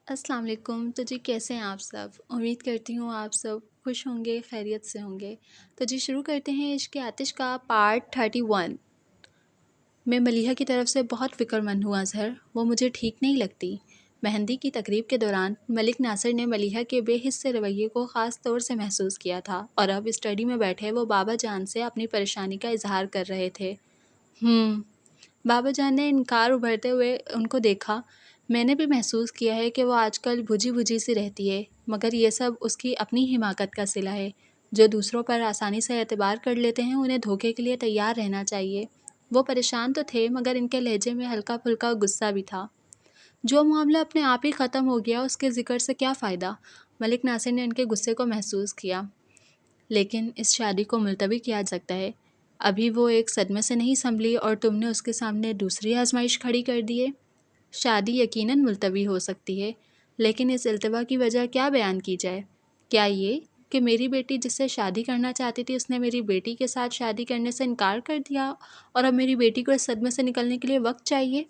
السلام علیکم۔ تو جی کیسے ہیں آپ سب؟ امید کرتی ہوں آپ سب خوش ہوں گے، خیریت سے ہوں گے۔ تو جی شروع کرتے ہیں عشق آتش کا پارٹ 31۔ میں ملیحہ کی طرف سے بہت فکر مند ہوں اظہر، وہ مجھے ٹھیک نہیں لگتی۔ مہندی کی تقریب کے دوران ملک ناصر نے ملیحہ کے بے حس سے رویے کو خاص طور سے محسوس کیا تھا، اور اب اسٹڈی میں بیٹھے وہ بابا جان سے اپنی پریشانی کا اظہار کر رہے تھے۔ بابا جان نے انکار ابھرتے ہوئے ان کو دیکھا۔ میں نے بھی محسوس کیا ہے کہ وہ آج کل بجھی بجھی سی رہتی ہے، مگر یہ سب اس کی اپنی حماقت کا صلہ ہے۔ جو دوسروں پر آسانی سے اعتبار کر لیتے ہیں انہیں دھوکے کے لیے تیار رہنا چاہیے۔ وہ پریشان تو تھے، مگر ان کے لہجے میں ہلکا پھلکا غصہ بھی تھا۔ جو معاملہ اپنے آپ ہی ختم ہو گیا اس کے ذکر سے کیا فائدہ؟ ملک ناصر نے ان کے غصے کو محسوس کیا۔ لیکن اس شادی کو ملتوی کیا جا سکتا ہے؟ ابھی وہ ایک صدمے سے نہیں سنبھلی اور تم نے اس کے سامنے دوسری آزمائش کھڑی کر دی ہے۔ شادی یقیناً ملتوی ہو سکتی ہے، لیکن اس التوا کی وجہ کیا بیان کی جائے؟ کیا یہ کہ میری بیٹی جس سے شادی کرنا چاہتی تھی اس نے میری بیٹی کے ساتھ شادی کرنے سے انکار کر دیا، اور اب میری بیٹی کو اس صدمے سے نکلنے کے لیے وقت چاہیے؟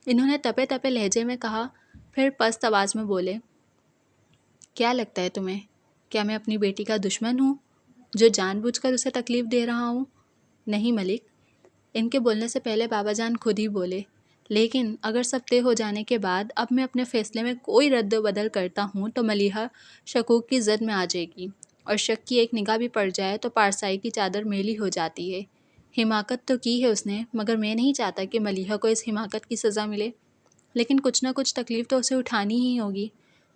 انہوں نے تپے تپے لہجے میں کہا، پھر پست آواز میں بولے، کیا لگتا ہے تمہیں؟ کیا میں اپنی بیٹی کا دشمن ہوں جو جان بوجھ کر اسے تکلیف دے رہا ہوں؟ نہیں ملک۔ ان کے بولنے سے پہلے بابا جان خود ہی بولے، لیکن اگر سب طے ہو جانے کے بعد اب میں اپنے فیصلے میں کوئی رد و بدل کرتا ہوں تو ملیحہ شکوک کی زد میں آ جائے گی، اور شک کی ایک نگاہ بھی پڑ جائے تو پارسائی کی چادر میلی ہو جاتی ہے۔ حماقت تو کی ہے اس نے، مگر میں نہیں چاہتا کہ ملیحہ کو اس حماقت کی سزا ملے، لیکن کچھ نہ کچھ تکلیف تو اسے اٹھانی ہی ہوگی۔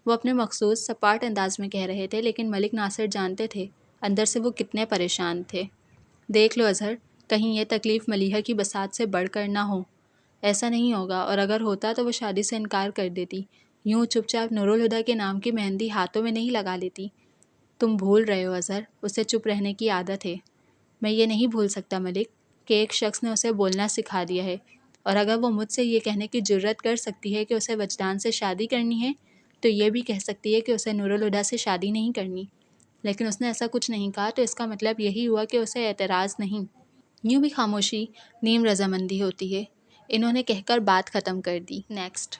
وہ اپنے مخصوص سپاٹ انداز میں کہہ رہے تھے، لیکن ملک ناصر جانتے تھے اندر سے وہ کتنے پریشان تھے۔ دیکھ لو اظہر، کہیں یہ تکلیف ملیحہ کی بساط سے بڑھ کر نہ ہو۔ ایسا نہیں ہوگا، اور اگر ہوتا تو وہ شادی سے انکار کر دیتی، یوں چپ چاپ نورالہدیٰ کے نام کی مہندی ہاتھوں میں نہیں لگا لیتی۔ تم بھول رہے ہو اظہر، اسے چپ رہنے کی عادت ہے۔ میں یہ نہیں بھول سکتا ملک کہ ایک شخص نے اسے بولنا سکھا دیا ہے، اور اگر وہ مجھ سے یہ کہنے کی جرات کر سکتی ہے کہ اسے وجدان سے شادی کرنی ہے تو یہ بھی کہہ سکتی ہے کہ اسے نورالہدیٰ سے شادی نہیں کرنی۔ لیکن اس نے ایسا کچھ نہیں کہا، تو اس کا مطلب یہی ہوا کہ اسے اعتراض نہیں۔ یوں بھی خاموشی نیم رضامندی ہوتی ہے۔ انہوں نے کہہ کر بات ختم کر دی۔ نیکسٹ۔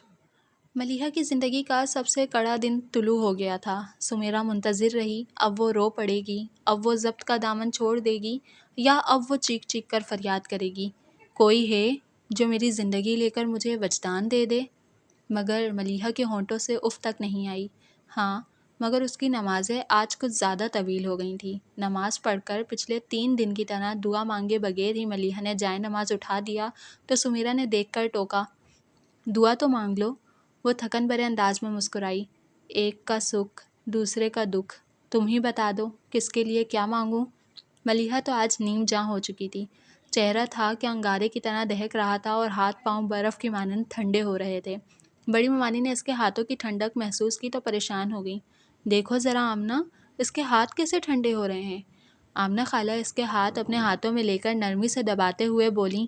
ملیحہ کی زندگی کا سب سے کڑا دن طلوع ہو گیا تھا۔ سمیرہ منتظر رہی، اب وہ رو پڑے گی، اب وہ ضبط کا دامن چھوڑ دے گی، یا اب وہ چیخ چیخ کر فریاد کرے گی، کوئی ہے جو میری زندگی لے کر مجھے وجدان دے دے؟ مگر ملیحہ کے ہونٹوں سے اف تک نہیں آئی۔ ہاں، مگر اس کی نمازیں آج کچھ زیادہ طویل ہو گئی تھیں۔ نماز پڑھ کر پچھلے 3 دن کی طرح دعا مانگے بغیر ہی ملیحہ نے جائے نماز اٹھا دیا تو سمیرہ نے دیکھ کر ٹوکا، دعا تو مانگ لو۔ وہ تھکن بھرے انداز میں مسکرائی، ایک کا سکھ دوسرے کا دکھ، تم ہی بتا دو کس کے لیے کیا مانگوں؟ ملیحہ تو آج نیم جاں ہو چکی تھی۔ چہرہ تھا کہ انگارے کی طرح دہک رہا تھا، اور ہاتھ پاؤں برف کی مانند ٹھنڈے ہو رہے تھے۔ بڑی ممانی نے اس کے ہاتھوں کی ٹھنڈک محسوس کی تو پریشان ہو گئی۔ دیکھو ذرا آمنہ، اس کے ہاتھ کیسے ٹھنڈے ہو رہے ہیں؟ آمنہ خالہ اس کے ہاتھ اپنے ہاتھوں میں لے کر نرمی سے دباتے ہوئے بولیں،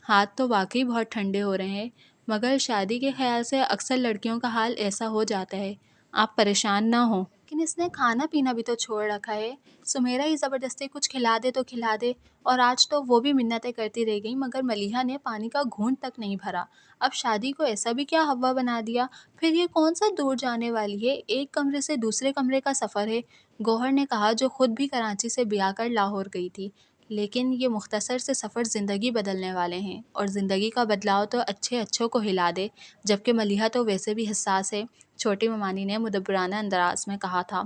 ہاتھ تو واقعی بہت ٹھنڈے ہو رہے ہیں، مگر شادی کے خیال سے اکثر لڑکیوں کا حال ایسا ہو جاتا ہے، آپ پریشان نہ ہوں۔ لیکن اس نے کھانا پینا بھی تو چھوڑ رکھا ہے، سمیرہ ہی زبردستی کچھ کھلا دے تو کھلا دے، اور آج تو وہ بھی منتیں کرتی رہ گئی مگر ملیحہ نے پانی کا گھونٹ تک نہیں بھرا۔ اب شادی کو ایسا بھی کیا ہوا بنا دیا؟ پھر یہ کون سا دور جانے والی ہے، ایک کمرے سے دوسرے کمرے کا سفر ہے، گوہر نے کہا، جو خود بھی کراچی سے بیاہ کر لاہور گئی تھی۔ لیکن یہ مختصر سے سفر زندگی بدلنے والے ہیں، اور زندگی کا بدلاؤ تو اچھے اچھوں کو ہلا دے، جبکہ ملیحہ تو ویسے بھی حساس ہے، چھوٹی ممانی نے مدبرانہ انداز میں کہا تھا۔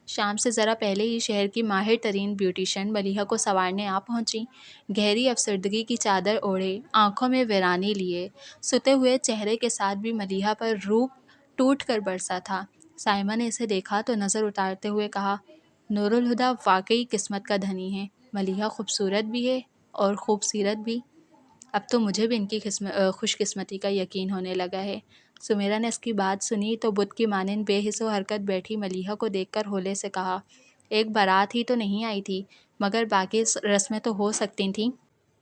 شام سے ذرا پہلے ہی شہر کی ماہر ترین بیوٹیشن ملیحہ کو سنوارنے آ پہنچی۔ گہری افسردگی کی چادر اوڑھے، آنکھوں میں ویرانی لیے، ستے ہوئے چہرے کے ساتھ بھی ملیحہ پر روپ ٹوٹ کر برسا تھا۔ سائمہ نے اسے دیکھا تو نظر اتارتے ہوئے کہا، نورالہدیٰ واقعی قسمت کا دھنی ہے، ملیحہ خوبصورت بھی ہے اور خوب سیرت بھی۔ اب تو مجھے بھی ان کی خوش قسمتی کا یقین ہونے لگا ہے۔ سمیرہ نے اس کی بات سنی تو بت کی مانند بے حس و حرکت بیٹھی ملیحہ کو دیکھ کر ہولے سے کہا، ایک بارات ہی تو نہیں آئی تھی، مگر باقی رسمیں تو ہو سکتی تھیں۔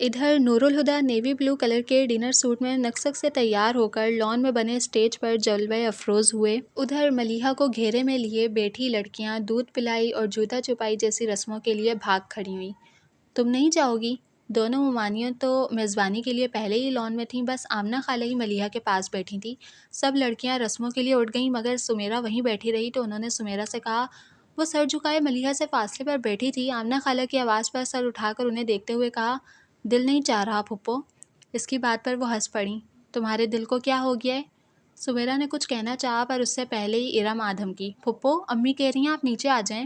ادھر نورالہدیٰ نیوی بلو کلر کے ڈنر سوٹ میں نکسک سے تیار ہو کر لان میں بنے اسٹیج پر جلوہ افروز ہوئے۔ ادھر ملیحہ کو گھیرے میں لیے بیٹھی لڑکیاں دودھ پلائی اور جوتا چپائی جیسی رسموں کے لیے بھاگ کھڑی ہوئیں۔ تم نہیں جاؤ گی؟ دونوں ممانیوں تو میزبانی کے لیے پہلے ہی لان میں تھیں، بس آمنہ خالہ ہی ملیحہ کے پاس بیٹھی تھیں۔ سب لڑکیاں رسموں کے لیے اٹھ گئیں مگر سمیرہ وہیں بیٹھی رہی تو انہوں نے سمیرہ سے کہا۔ وہ سر جھکائے ملیحہ سے فاصلے پر بیٹھی تھی۔ آمنہ خالہ کی آواز پر سر اٹھا کر انہیں دیکھتے ہوئے کہا، دل نہیں چاہ رہا پھپھو؟ اس کی بات پر وہ ہنس پڑیں۔ تمہارے دل کو کیا ہو گیا ہے؟ سمیرہ نے کچھ کہنا چاہا پر اس سے پہلے ہی ارم آدھم کی۔ پھپھو امی کہہ رہی ہیں آپ نیچے آ جائیں،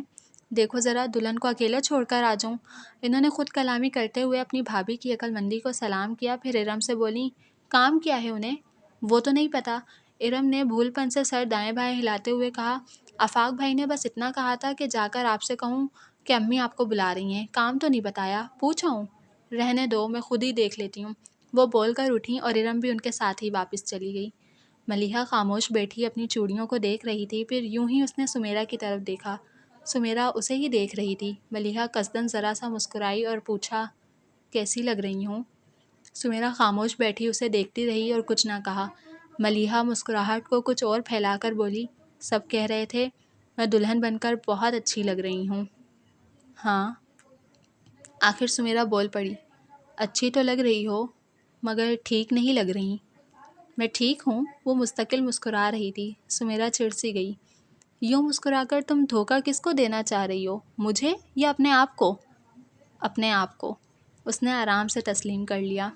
دیکھو ذرا دلہن کو اکیلا چھوڑ کر آ جاؤں۔ انہوں نے خود کلامی کرتے ہوئے اپنی بھابھی کی عقل مندی کو سلام کیا، پھر ارم سے بولیں، کام کیا ہے انہیں؟ وہ تو نہیں پتہ۔ ارم نے بھول پن سے سر دائیں بائیں ہلاتے ہوئے کہا، آفاق بھائی نے بس اتنا کہا تھا کہ جا کر آپ سے کہوں کہ امی آپ کو بلا رہی ہیں، کام تو نہیں بتایا، پوچھا ہوں؟ رہنے دو، میں خود ہی دیکھ لیتی ہوں۔ وہ بول کر اٹھیں اور ارم بھی ان کے ساتھ ہی واپس چلی گئی۔ ملیحہ خاموش بیٹھی اپنی چوڑیوں کو دیکھ رہی تھی، پھر یوں ہی اس نے سمیرہ کی طرف دیکھا۔ سمیرہ اسے ہی دیکھ رہی تھی۔ ملیحہ قصداً ذرا سا مسکرائی اور پوچھا، کیسی لگ رہی ہوں؟ سمیرہ خاموش بیٹھی اسے دیکھتی رہی اور کچھ نہ کہا۔ ملیحہ مسکراہٹ کو کچھ اور پھیلا کر بولی، سب کہہ رہے تھے میں دلہن بن کر بہت اچھی لگ رہی ہوں۔ ہاں، آخر سمیرہ بول پڑی، اچھی تو لگ رہی ہو مگر ٹھیک نہیں لگ رہی۔ میں ٹھیک ہوں، وہ مستقل مسکرا رہی تھی۔ سمیرہ چڑ سی گئی، یوں مسکرا کر تم دھوکہ کس کو دینا چاہ رہی ہو، مجھے یا اپنے آپ کو؟ اپنے آپ کو، اس نے آرام سے تسلیم کر لیا۔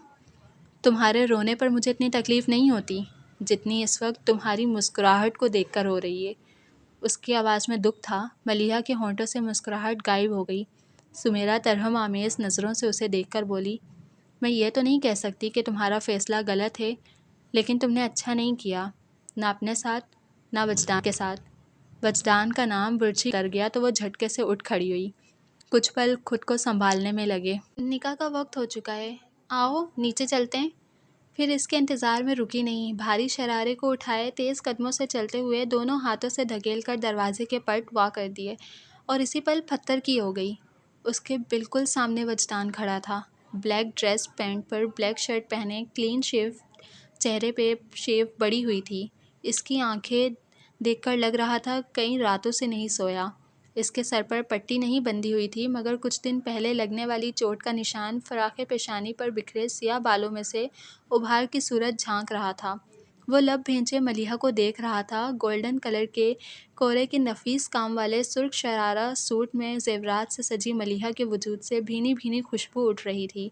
تمہارے رونے پر مجھے اتنی تکلیف نہیں ہوتی جتنی اس وقت تمہاری مسکراہٹ کو دیکھ کر ہو رہی ہے۔ اس کی آواز میں دکھ تھا۔ ملیحہ کے ہونٹوں سے مسکراہٹ غائب ہو گئی۔ سمیرہ ترہم آمیز نظروں سے اسے دیکھ کر بولی، میں یہ تو نہیں کہہ سکتی کہ تمہارا فیصلہ غلط ہے، لیکن تم نے اچھا نہیں کیا، نہ اپنے ساتھ نہ وجدان کے ساتھ۔ وجدان کا نام برچھی کر گیا تو وہ جھٹکے سے اٹھ کھڑی ہوئی۔ کچھ پل خود کو سنبھالنے میں لگے۔ نکاح کا وقت ہو چکا ہے، آؤ نیچے چلتے ہیں۔ پھر اس کے انتظار میں رکی نہیں، بھاری شرارے کو اٹھائے تیز قدموں سے چلتے ہوئے دونوں ہاتھوں سے دھکیل کر دروازے کے پٹ وا کر دیے اور اسی پل پتھر کی ہو گئی۔ اس کے بالکل سامنے وجدان کھڑا تھا، بلیک ڈریس پینٹ پر بلیک شرٹ پہنے، کلین شیو، چہرے پہ شیو بڑی ہوئی تھی۔ اس کی آنکھیں دیکھ کر لگ رہا تھا کئی راتوں سے نہیں سویا۔ اس کے سر پر پٹی نہیں بندھی ہوئی تھی مگر کچھ دن پہلے لگنے والی چوٹ کا نشان فراخ پیشانی پر بکھرے سیاہ بالوں میں سے ابھار کی صورت جھانک رہا تھا۔ وہ لب بھینچے ملیحہ کو دیکھ رہا تھا۔ گولڈن کلر کے کورے کے نفیس کام والے سرخ شرارہ سوٹ میں زیورات سے سجی ملیحہ کے وجود سے بھینی بھینی خوشبو اٹھ رہی تھی۔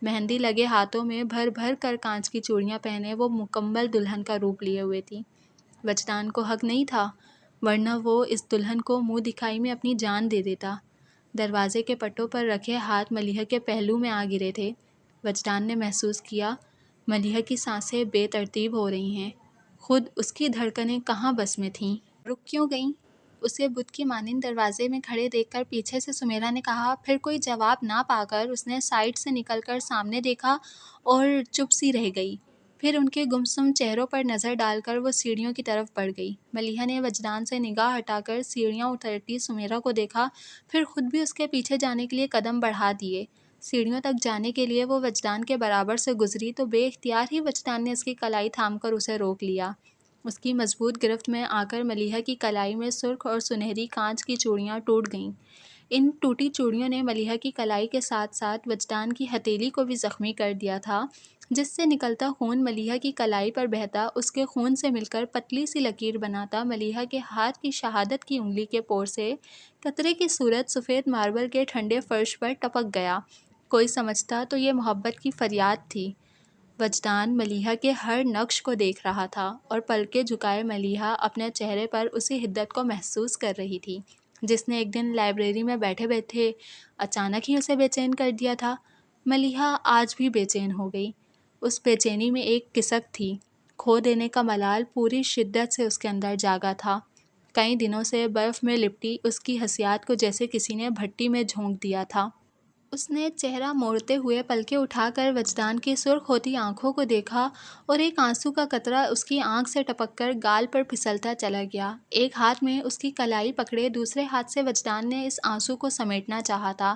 مہندی لگے ہاتھوں میں بھر بھر کر کانچ کی چوڑیاں پہنے وہ مکمل دلہن کا روپ لیے ہوئے تھی۔ وجدان کو حق نہیں تھا، ورنہ وہ اس دلہن کو منہ دکھائی میں اپنی جان دے دیتا۔ دروازے کے پٹوں پر رکھے ہاتھ ملیحہ کے پہلو میں آ گرے تھے۔ وجدان نے محسوس کیا ملیحہ کی سانسیں بے ترتیب ہو رہی ہیں۔ خود اس کی دھڑکنیں کہاں بس میں تھیں؟ رک کیوں گئیں؟ اسے بت کی مانند دروازے میں کھڑے دیکھ کر پیچھے سے سمیرہ نے کہا۔ پھر کوئی جواب نہ پا کر اس نے سائڈ سے نکل کر سامنے دیکھا اور چپ سی رہ گئی۔ پھر ان کے گمسم چہروں پر نظر ڈال کر وہ سیڑھیوں کی طرف بڑھ گئی۔ ملیحہ نے وجدان سے نگاہ ہٹا کر سیڑھیاں اترتی سمیرہ کو دیکھا، پھر خود بھی اس کے پیچھے جانے کے لیے قدم بڑھا دیے۔ سیڑھیوں تک جانے کے لیے وہ وجدان کے برابر سے گزری تو بے اختیار ہی وجدان نے اس کی کلائی تھام کر اسے روک لیا۔ اس کی مضبوط گرفت میں آ کر ملیحہ کی کلائی میں سرخ اور سنہری کانچ کی چوڑیاں ٹوٹ گئیں۔ ان ٹوٹی چوڑیوں نے ملیحہ کی کلائی کے ساتھ ساتھ وجدان کی ہتھیلی کو بھی زخمی کر دیا تھا، جس سے نکلتا خون ملیحہ کی کلائی پر بہتا اس کے خون سے مل کر پتلی سی لکیر بناتا ملیحہ کے ہاتھ کی شہادت کی انگلی کے پور سے قطرے کی صورت سفید ماربل کے ٹھنڈے فرش پر ٹپک گیا۔ کوئی سمجھتا تو یہ محبت کی فریاد تھی۔ وجدان ملیحہ کے ہر نقش کو دیکھ رہا تھا اور پلکیں جھکائے ملیحہ اپنے چہرے پر اسی حدت کو محسوس کر رہی تھی جس نے ایک دن لائبریری میں بیٹھے بیٹھے اچانک ہی اسے بے چین کر دیا تھا۔ ملیحہ آج بھی بے چین ہو گئی۔ اس بے چینی میں ایک کسک تھی، کھو دینے کا ملال پوری شدت سے اس کے اندر جاگا تھا۔ کئی دنوں سے برف میں لپٹی اس کی حسیات کو جیسے کسی نے بھٹی میں جھونک دیا تھا۔ اس نے چہرہ موڑتے ہوئے پلکیں اٹھا کر وجدان کی سرخ ہوتی آنکھوں کو دیکھا اور ایک آنسو کا قطرہ اس کی آنکھ سے ٹپک کر گال پر پھسلتا چلا گیا۔ ایک ہاتھ میں اس کی کلائی پکڑے دوسرے ہاتھ سے وجدان نے اس آنسو کو سمیٹنا چاہا تھا۔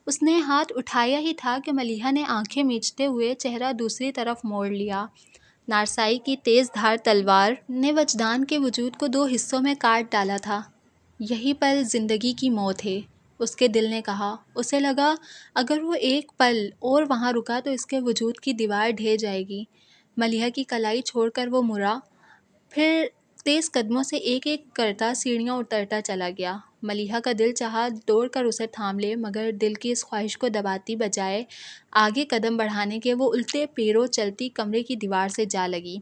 اس نے ہاتھ اٹھایا ہی تھا کہ ملیحہ نے آنکھیں میچتے ہوئے چہرہ دوسری طرف موڑ لیا۔ نارسائی کی تیز دھار تلوار نے وجدان کے وجود کو دو حصوں میں کاٹ ڈالا تھا۔ یہی پل زندگی کی موت ہے۔ اس کے دل نے کہا۔ اسے لگا اگر وہ ایک پل اور وہاں رکا تو اس کے وجود کی دیوار ڈھہ جائے گی۔ ملیحہ کی کلائی چھوڑ کر وہ مڑا، پھر تیز قدموں سے ایک ایک کرتا سیڑھیاں اترتا چلا گیا۔ ملیحہ کا دل چاہا دوڑ کر اسے تھام لے، مگر دل کی اس خواہش کو دباتی بجائے آگے قدم بڑھانے کے وہ الٹے پیروں چلتی کمرے کی دیوار سے جا لگی۔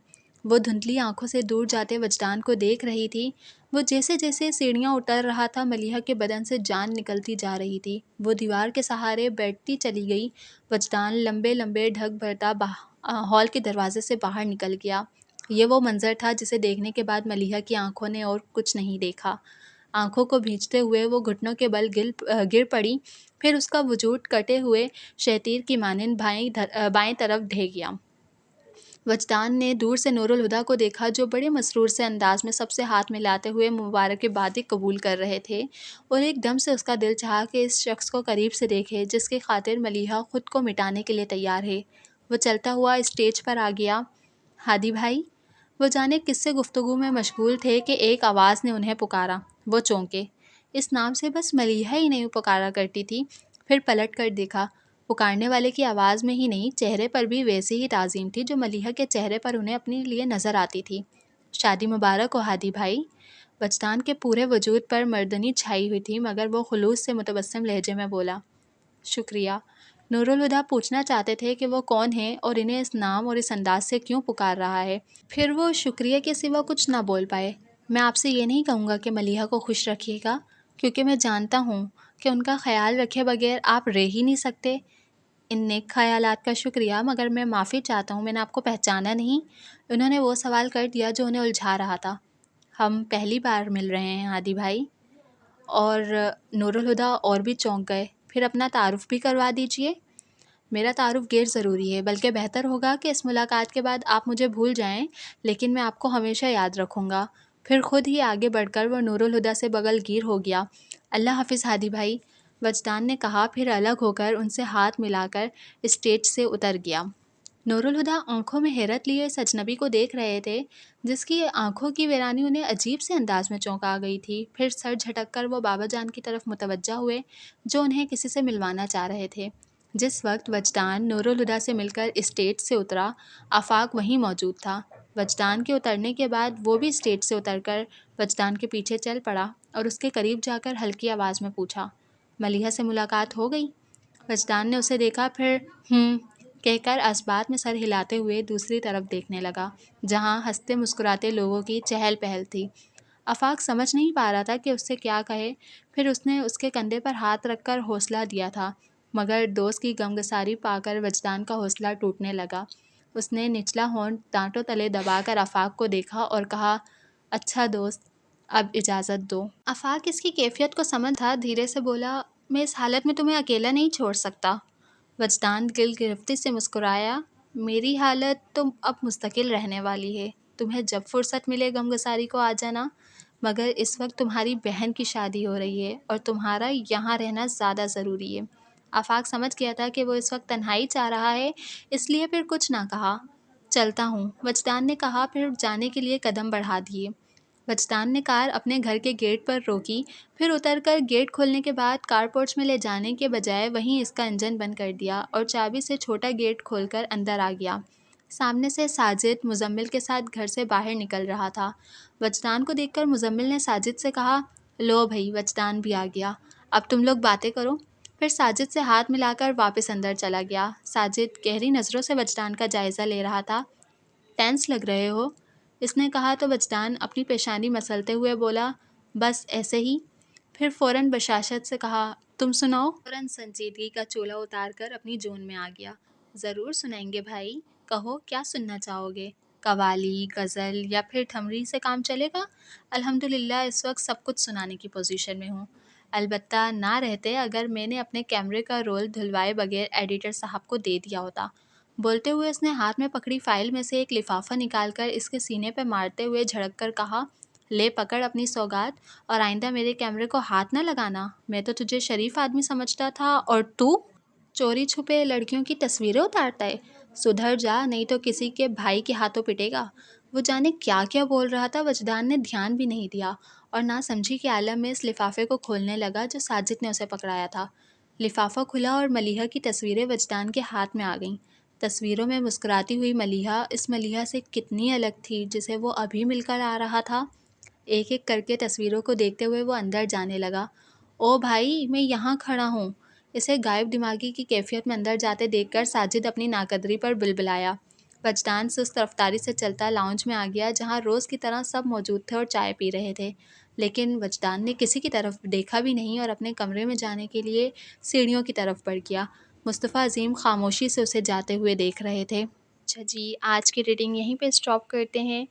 وہ دھندلی آنکھوں سے دور جاتے وجدان کو دیکھ رہی تھی۔ وہ جیسے جیسے سیڑھیاں اتر رہا تھا، ملیحہ کے بدن سے جان نکلتی جا رہی تھی۔ وہ دیوار کے سہارے بیٹھتی چلی گئی۔ وجدان لمبے لمبے ڈھگ بھرتا ہال کے دروازے سے باہر نکل گیا۔ یہ وہ منظر تھا جسے دیکھنے کے بعد ملیحہ کی آنکھوں نے اور کچھ نہیں دیکھا۔ آنکھوں کو بھیجتے ہوئے وہ گھٹنوں کے بل گر پڑی، پھر اس کا وجود کٹے ہوئے شیطیر کی مانند بائیں طرف ڈھہ گیا۔ وجدان نے دور سے نور الہدیٰ کو دیکھا، جو بڑے مسرور سے انداز میں سب سے ہاتھ ملاتے ہوئے مبارکبادیں قبول کر رہے تھے، اور ایک دم سے اس کا دل چاہا کہ اس شخص کو قریب سے دیکھے جس کی خاطر ملیحہ خود کو مٹانے کے لیے تیار ہے۔ وہ چلتا ہوا اسٹیج پر آ گیا۔ ہادی بھائی؟ وہ جانے کس سے گفتگو میں مشغول تھے کہ ایک آواز نے انہیں پکارا۔ وہ چونکے۔ اس نام سے بس ملیحہ ہی نہیں پکارا کرتی تھی۔ پھر پلٹ کر دیکھا۔ پکارنے والے کی آواز میں ہی نہیں، چہرے پر بھی ویسی ہی تعظیم تھی جو ملیحہ کے چہرے پر انہیں اپنے لیے نظر آتی تھی۔ شادی مبارک ہو ہادی بھائی۔ وجدان کے پورے وجود پر مردنی چھائی ہوئی تھی، مگر وہ خلوص سے متبسم لہجے میں بولا، شکریہ۔ نور الہدیٰ پوچھنا چاہتے تھے کہ وہ کون ہیں اور انہیں اس نام اور اس انداز سے کیوں پکار رہا ہے، پھر وہ شکریہ کے سوا کچھ نہ بول پائے۔ میں آپ سے یہ نہیں کہوں گا کہ ملیحہ کو خوش رکھیے گا، کیونکہ میں جانتا ہوں کہ ان کا خیال رکھے بغیر آپ رہ ہی نہیں سکتے۔ ان نیک خیالات کا شکریہ، مگر میں معافی چاہتا ہوں، میں نے آپ کو پہچانا نہیں۔ انہوں نے وہ سوال کر دیا جو انہیں الجھا رہا تھا۔ ہم پہلی بار مل رہے ہیں ہادی بھائی؟ اور نور الہدیٰ اور بھی چونک گئے۔ پھر اپنا تعارف بھی کروا دیجئے۔ میرا تعارف غیر ضروری ہے، بلکہ بہتر ہوگا کہ اس ملاقات کے بعد آپ مجھے بھول جائیں، لیکن میں آپ کو ہمیشہ یاد رکھوں گا۔ پھر خود ہی آگے بڑھ کر وہ نور الہدیٰ سے بغل گیر ہو گیا۔ اللہ حافظ ہادی بھائی، وجدان نے کہا، پھر الگ ہو کر ان سے ہاتھ ملا کر اسٹیج سے اتر گیا۔ نور الہدیٰ آنکھوں میں حیرت لیے اس اجنبی کو دیکھ رہے تھے، جس کی آنکھوں کی ویرانی انہیں عجیب سے انداز میں چونکا گئی تھی۔ پھر سر جھٹک کر وہ بابا جان کی طرف متوجہ ہوئے، جو انہیں کسی سے ملوانا چاہ رہے تھے۔ جس وقت وجدان نور الہدیٰ سے مل کر اسٹیج سے اترا، آفاق وہیں موجود تھا۔ وجدان کے اترنے کے بعد وہ بھی اسٹیج سے اتر کر وجدان کے پیچھے چل پڑا اور اس کے قریب جا کر ہلکی آواز میں پوچھا، ملیحہ سے ملاقات ہو گئی؟ وجدان نے اسے دیکھا، پھر کہہ کر اثبات میں سر ہلاتے ہوئے دوسری طرف دیکھنے لگا، جہاں ہنستے مسکراتے لوگوں کی چہل پہل تھی۔ آفاق سمجھ نہیں پا رہا تھا کہ اس سے کیا کہے، پھر اس نے اس کے کندھے پر ہاتھ رکھ کر حوصلہ دیا تھا، مگر دوست کی غمگساری پا کر وجدان کا حوصلہ ٹوٹنے لگا۔ اس نے نچلا ہونٹ دانتوں تلے دبا کر آفاق کو دیکھا اور کہا، اچھا دوست، اب اجازت دو۔ آفاق اس کی کیفیت کو سمجھ تھا، دھیرے سے بولا، میں اس حالت میں تمہیں اکیلا نہیں چھوڑ سکتا۔ وجدان دل گرفتی سے مسکرایا، میری حالت تو اب مستقل رہنے والی ہے، تمہیں جب فرصت ملے غمگساری کو آ جانا، مگر اس وقت تمہاری بہن کی شادی ہو رہی ہے اور تمہارا یہاں رہنا زیادہ ضروری ہے۔ آفاق سمجھ گیا تھا کہ وہ اس وقت تنہائی چاہ رہا ہے، اس لیے پھر کچھ نہ کہا۔ چلتا ہوں، وجدان نے کہا، پھر جانے کے لیے قدم بڑھا دیے۔ وجدان نے کار اپنے گھر کے گیٹ پر روکی، پھر اتر کر گیٹ کھولنے کے بعد کار پورچ میں لے جانے کے بجائے وہیں اس کا انجن بند کر دیا اور چابی سے چھوٹا گیٹ کھول کر اندر آ گیا۔ سامنے سے ساجد مزمل کے ساتھ گھر سے باہر نکل رہا تھا۔ وجدان کو دیکھ کر مزمل نے ساجد سے کہا، لو بھائی، وجدان بھی آ گیا، اب تم لوگ باتیں کرو۔ پھر ساجد سے ہاتھ ملا کر واپس اندر چلا گیا۔ ساجد گہری نظروں سے وجدان کا جائزہ لے رہا تھا۔ ٹینس لگ رہے ہو، اس نے کہا تو وجدان اپنی پیشانی مسلتے ہوئے بولا، بس ایسے ہی۔ پھر فوراً بشاشت سے کہا، تم سناؤ۔ فوراً سنجیدگی کا چولہ اتار کر اپنی جون میں آ گیا۔ ضرور سنائیں گے بھائی، کہو کیا سننا چاہو گے؟ قوالی، غزل یا پھر ٹھمری سے کام چلے گا؟ الحمدللہ اس وقت سب کچھ سنانے کی پوزیشن میں ہوں، البتہ نہ رہتے اگر میں نے اپنے کیمرے کا رول دھلوائے بغیر ایڈیٹر صاحب کو دے دیا ہوتا۔ بولتے ہوئے اس نے ہاتھ میں پکڑی فائل میں سے ایک لفافہ نکال کر اس کے سینے پہ مارتے ہوئے جھڑک کر کہا، لے پکڑ اپنی سوگات، اور آئندہ میرے کیمرے کو ہاتھ نہ لگانا، میں تو تجھے شریف آدمی سمجھتا تھا، اور تو چوری چھپے لڑکیوں کی تصویریں اتارتا ہے۔ سدھر جا، نہیں تو کسی کے بھائی کے ہاتھوں پٹے گا۔ وہ جانے کیا کیا بول رہا تھا، وجدان نے دھیان بھی نہیں دیا اور نہ سمجھی کے عالم میں اس لفافے کو کھولنے لگا جو ساجد نے اسے پکڑایا تھا۔ لفافہ کھلا اور ملیحہ کی تصویریں وجدان کے ہاتھ میں آ گئیں۔ تصویروں میں مسکراتی ہوئی ملیحہ اس ملیحہ سے کتنی الگ تھی جسے وہ ابھی مل کر آ رہا تھا۔ ایک ایک کر کے تصویروں کو دیکھتے ہوئے وہ اندر جانے لگا۔ او بھائی، میں یہاں کھڑا ہوں۔ اسے غائب دماغی کی کیفیت میں اندر جاتے دیکھ کر ساجد اپنی ناقدری پر بلبلایا۔ وجدان سست رفتاری سے چلتا لاؤنج میں آ گیا جہاں روز کی طرح سب موجود تھے اور چائے پی رہے تھے، لیکن وجدان نے کسی کی طرف دیکھا بھی نہیں اور اپنے کمرے میں جانے کے لیے سیڑھیوں کی طرف بڑھ گیا۔ مصطفیٰ عظیم خاموشی سے اسے جاتے ہوئے دیکھ رہے تھے۔ اچھا جی، آج کی ریڈنگ یہیں پہ اسٹاپ کرتے ہیں۔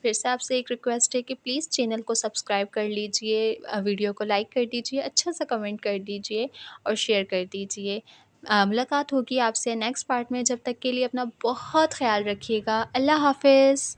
پھر سے آپ سے ایک ریکویسٹ ہے کہ پلیز چینل کو سبسکرائب کر لیجئے، ویڈیو کو لائک کر دیجئے، اچھا سا کمنٹ کر دیجئے اور شیئر کر دیجئے۔ ملاقات ہوگی آپ سے نیکسٹ پارٹ میں، جب تک کے لیے اپنا بہت خیال رکھیے گا۔ اللہ حافظ۔